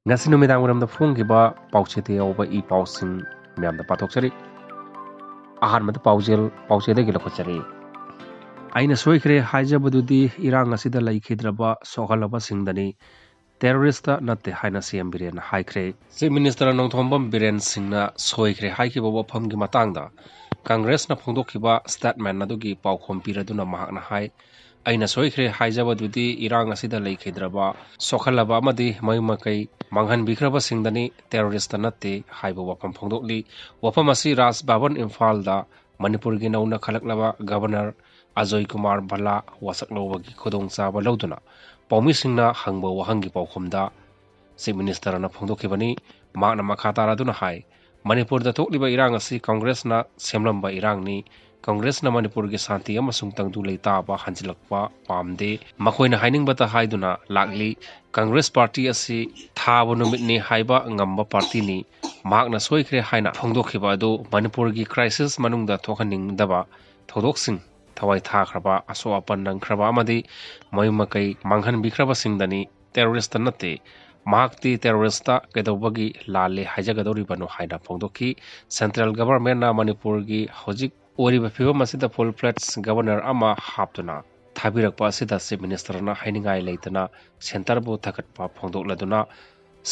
ngasi numidang uramda phunggiba pauchete oba I pausing myamda pathokchari ahanmada pauchedagi lokhachari aina soikhre haijabadudi irang asida leikhidrabasingdani terrorist natte haina CM biren haikre Chief Minister Nongthombam Biren Singna soikhre haikiba wafamgi matangda Congress na phongdokhiba statement adugi paukhom piraduna mahakna hai aina soikhre haijabadudi irang asida leikhidraba sokhalaba amadi mayumakai manghan bikraba singdani terrorist natte haiba wafam phongdokli wafam asi Ras Bhavan Imphal da Manipur gi nauna khalaklaba Governor Ajay Kumar Bala wasaklobagi khodong chaba loduna paumi singna hangbo wahangi paukhomda Chief Minister na phongdokhibani magna makhatara duna hai Manipur da thokliba irang asi Congress na semlamba irang ni Congress na Manipur gi santi amasung tangdu leita ba hanjilakpa pamde makoina hainingbata haiduna lakli Congress Party asi thabu numit ni haiba ngamba party ni magna soikhre haina phongdokhiba adu Manipur gi crisis manungda thokhaning daba thodoksing thawai thakraba aso apan nangkraba amadi mayumakai manghan bikraba singdani terrorist natte mahakti terrorista kedobagi lale haijagadori banu haina phongdokhi central government na Manipur gi hojik oriba phibam asida full fledged governor ama haptuna thabirakpa asida Chief Minister na hainingai leitana center bu thakatpa phongdokladuna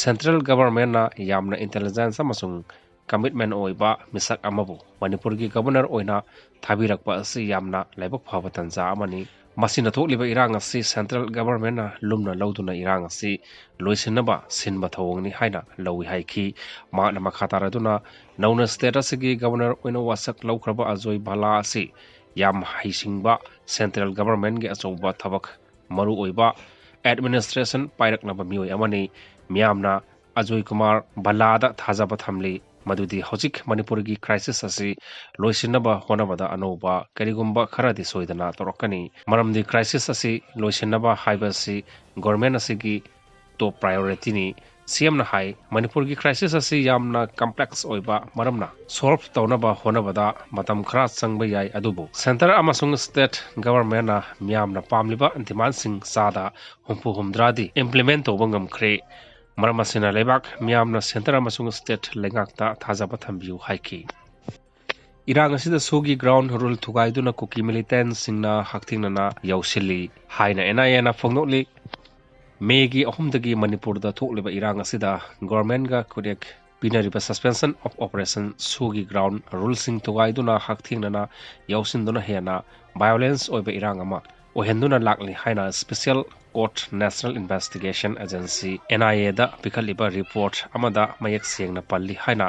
central government na yamna intelligence amasung commitment oiba misak amabu Manipur gi governor oina thabirakpa asi yamna laibak phaba tanja amani masina thokliba irang asi central government na lumna loduna irang asi loisinaba sinba thawngni haina lowi haiki magna makhataraduna nauna state asigi governor oina wasak lawkraba Ajay Bala asi yam haisingba central government gi achouba thabak maru oiba administration pairaknaba mioi amani miyamna Ajay Kumar Bala da thajaba thamli madudi hojik Manipur gi crisis asi loisinaba honabada anoba karigumba kharadi soidana torokani maramdi crisis asi loisinaba haibasi government asi gi top priority ni CM na hai Manipur gi crisis asi yamna complex oiba maramna solve tawnaba honabada matam khara changba yai adubu center amasung state government na miyamna pamliba demand sing sada humpu humdradi implement tobangam khre Maramasina lebak miyamna center amasung state lengakta thajaba thambiu haiki irang asida sugi ground rule thugaiduna kuki militant singna haktingnana yausili haina Eina phongnokli megi ahumdagi Manipur da thokliba irang asida government ga kurek pinariba suspension of operation sugi ground rule sing thugaiduna haktingnana yausinduna hena violence oiba irang ama ohenduna lakli haina special court national investigation agency NIA da pikaliba report amada mayak sengna palli haina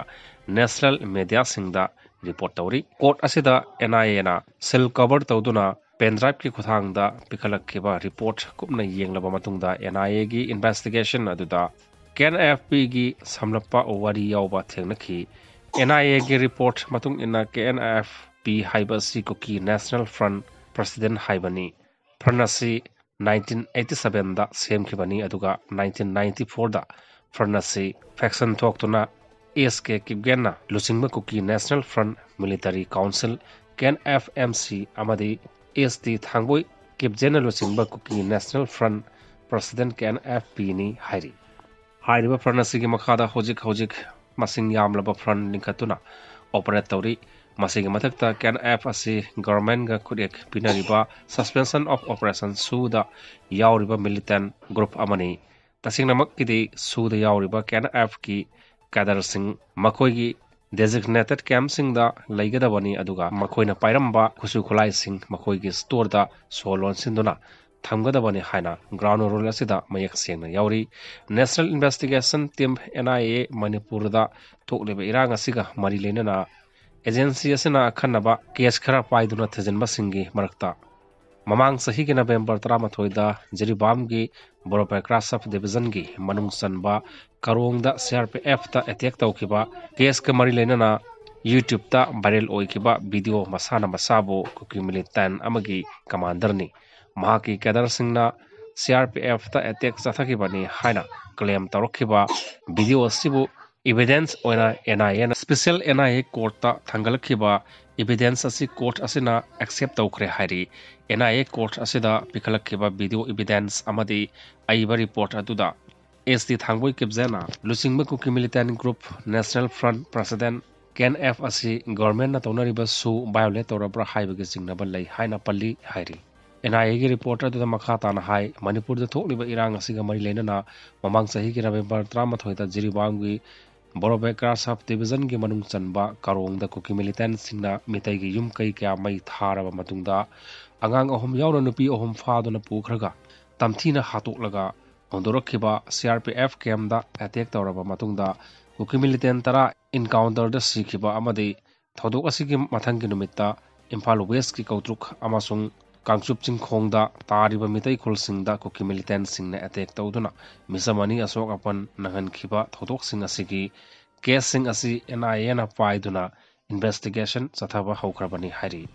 national media singda report tawri court asida NIA na cell cover tawduna pendrive ki khuthang da pikalakkiba report kupna yenglaba matungda NIA gi investigation aduda KNFP gi samlappa wari yawba thengnakhi NIA gi report matung ina KNFP haibasi koki national front president haibani pranasi 1987 da semkhibani aduga 1994 da pranasi faction thoktuna SK kibgenna luchingba kuki national front military council KNFMC amadi ST thangboi kibjena luchingba kuki national front president KNFP ni hairi hairiba pranasi gi makhada hojik masing yamlaba front linkatuna operate tawri masigi mathakta KNF asi government ga kurek pinariba suspension of operation suda yauriba militant group amani tasingnamak kidi suda yauriba KNF ki kadar sing makoi gi designated camp sing da laigadabani aduga makoina pairamba khusu khulai sing makoi gi store da solon sinduna thamgadabani haina ground rule asida mayak sengna yauri national investigation team NIA Manipur da thokliba irang asiga mari lenana agency asina khanaba case khara paiduna thajanba singi marakta mamang sahi gi November 13 da Jiribam gi Boropecraft division gi manung sanba karong da CRPF ta attack tawkiba case ka mari lenana YouTube ta viral oikiba video masana masabo kuki militant amagi commander ni mahaki kadar singna CRPF ta attack chathakibani haina claim tawkiba video asibu evidence oina NIA special NIA court ta thangalakhiba evidence asi court asina accept tawkre hari NIA court asida pikhalakhiba video evidence amadi aiba report aduda ST Thangboy Kipzena Lusingba Kuki Militant Group National Front President Ken F asi government na tonariba su violate torabra haibagi singnaba lei haina palli hairi NIA gi reporter da makha tan hai Manipur da thokliba irang asiga mari leinana mamang sahi gi November 13 da Jiribangwi Borobekra sub division gi manung chanba karong da Kuki Militant singna mitai gi yum kai kya mai tharaba matungda angang ahum yauna nupi ahum faduna pukhraga tamthina hatoklaga ondorokhiba CRPF camp da attack toraba matungda Kuki Militant tara encounter da sikhiba amadi thodok asigi mathangi numitta Imphal West ki kautruk amasung Kangchup Chingkhongda tariba mitai khulsingda Kuki Militant singna attack tawduna misamani asok apan nangan khiba thodok sing asigi case sing asi NIA na paiduna investigation chathaba haukrabani hari